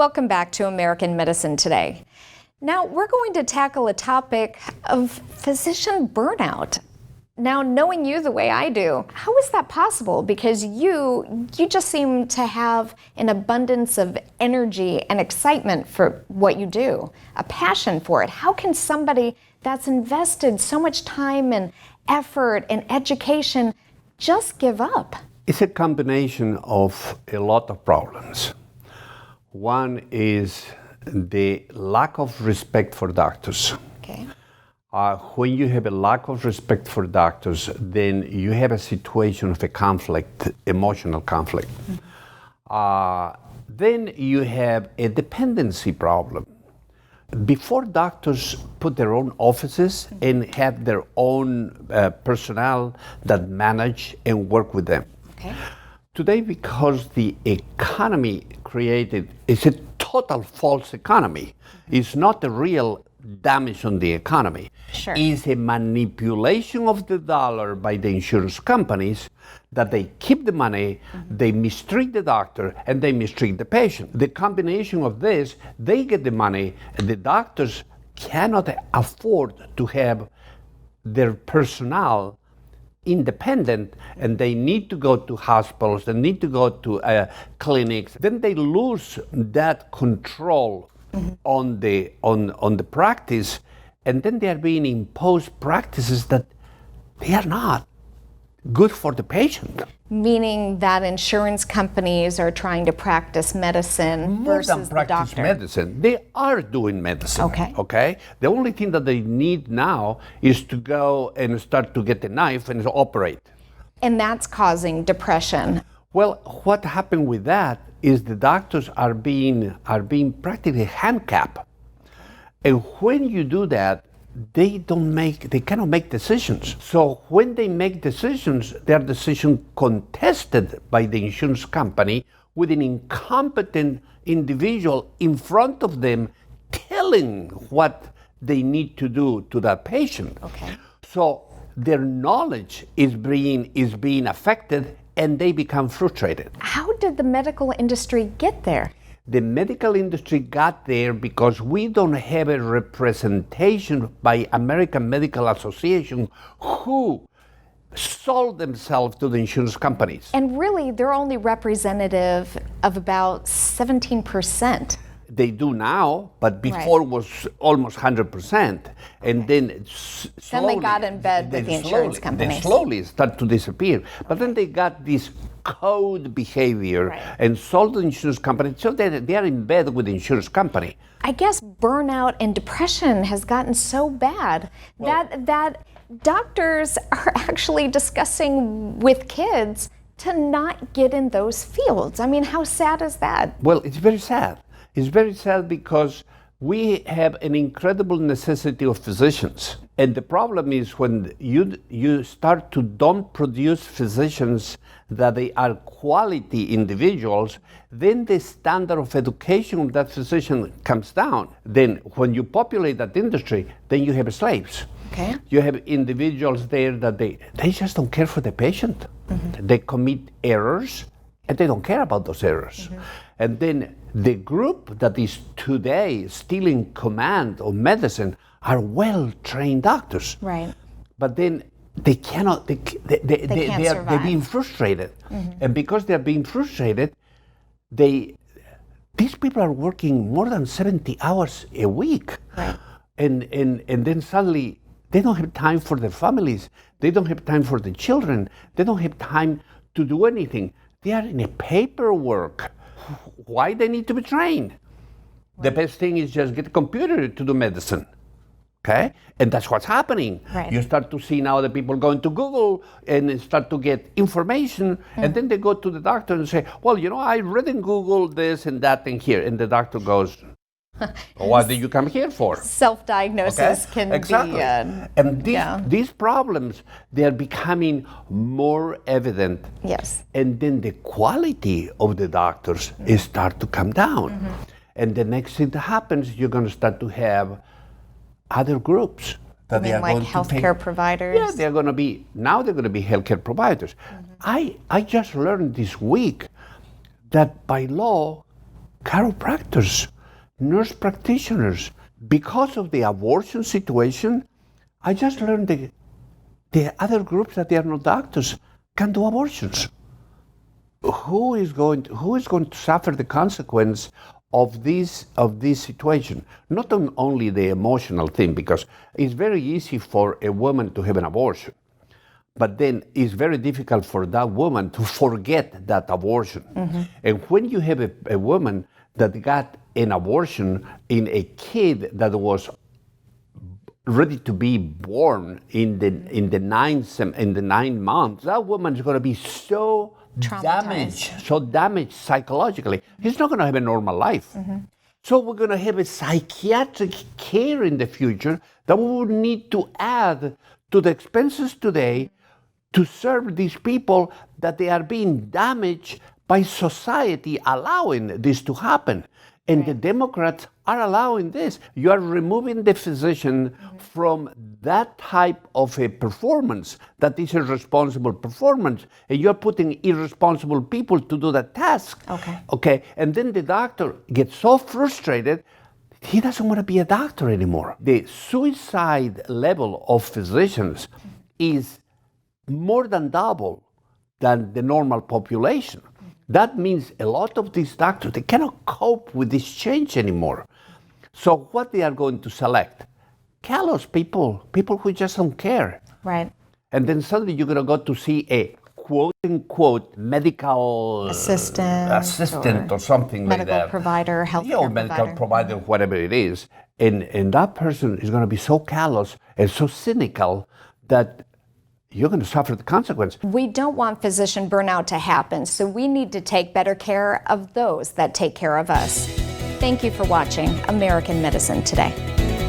Welcome back to American Medicine Today. Now, we're going to tackle a topic of physician burnout. Now, knowing you the way I do, how is that possible? Because you just seem to have an abundance of energy and excitement for what you do, a passion for it. How can somebody that's invested so much time and effort and education just give up? It's a combination of a lot of problems. One is the lack of respect for doctors. Okay. When you have a lack of respect for doctors, then you have a situation of a conflict, emotional conflict. Then you have a dependency problem. Before doctors put their own offices and have their own personnel that manage and work with them. Okay. Today, because the economy created is a total false economy, it's not a real damage on the economy. Sure. It's a manipulation of the dollar by the insurance companies that they keep the money, they mistreat the doctor, and they mistreat the patient. The combination of this, they get the money, and the doctors cannot afford to have their personnel independent, and they need to go to hospitals, they need to go to clinics. Then they lose that control on the practice, and then they are being imposed practices that they are not good for the patient. Meaning that insurance companies are trying to practice medicine versus the doctor. Medicine. They are doing medicine. Okay. The only thing that they need now is to go and start to get a knife and operate. And that's causing depression. Well, what happened with that is the doctors are being practically handicapped. And when you do that, they cannot make decisions. So when they make decisions, their decision contested by the insurance company with an incompetent individual in front of them telling what they need to do to that patient. Okay. So their knowledge is being affected, and they become frustrated. How did the medical industry get there? The medical industry got there because we don't have a representation by American Medical Association who sold themselves to the insurance companies. And really, they're only representative of about 17%. They do now, but before was almost 100%. And then slowly, they got in bed with the insurance companies. They slowly start to disappear. But then they got this code behavior and sold the insurance company. So they are in bed with the insurance company. I guess burnout and depression has gotten so bad that doctors are actually discussing with kids to not get in those fields. I mean, how sad is that? Well, it's very sad. It's very sad because we have an incredible necessity of physicians. And the problem is when you start to don't produce physicians that they are quality individuals, then the standard of education of that physician comes down. Then when you populate that industry, then you have slaves. Okay. You have individuals there that they just don't care for the patient. They commit errors, and they don't care about those errors. And then the group that is today still in command of medicine are well-trained doctors. Right. But then they cannot, they're being frustrated. And because they're being frustrated, these people are working more than 70 hours a week. Right. And then suddenly they don't have time for their families. They don't have time for the children. They don't have time to do anything. They are in a paperwork. Why they need to be trained? The best thing is just get a computer to do medicine. Okay? And that's what's happening. Right. You start to see now the people going to Google and start to get information, and then they go to the doctor and say, well, I read in Google this and that and here. And the doctor goes, what did you come here for? Self-diagnosis can be... And these problems, they are becoming more evident. Yes. And then the quality of the doctors start to come down. And the next thing that happens, you're going to start to have other groups that they are like going healthcare to pay. providers? Yeah, they're going to be healthcare providers. I just learned this week that by law, chiropractors, nurse practitioners. Because of the abortion situation, I just learned the other groups that they are not doctors can do abortions. Who is going to suffer the consequence of this situation? Not only the emotional thing, because it's very easy for a woman to have an abortion, but then it's very difficult for that woman to forget that abortion. Mm-hmm. And when you have a woman that got an abortion in a kid that was ready to be born in the 9 months, that woman is going to be so damaged psychologically. He's not going to have a normal life. Mm-hmm. So we're going to have a psychiatric care in the future that we will need to add to the expenses today to serve these people that they are being damaged by society allowing this to happen. And the Democrats are allowing this. You are removing the physician from that type of a performance that is a responsible performance, and you're putting irresponsible people to do that task. Okay. And then the doctor gets so frustrated, he doesn't want to be a doctor anymore. The suicide level of physicians is more than double than the normal population. That means a lot of these doctors, they cannot cope with this change anymore. So what they are going to select? Callous people who just don't care. Right. And then suddenly you're going to go to see a quote-unquote medical assistant or something like that. Medical provider, healthcare medical provider, whatever it is. And that person is going to be so callous and so cynical that you're going to suffer the consequence. We don't want physician burnout to happen, so we need to take better care of those that take care of us. Thank you for watching American Medicine Today.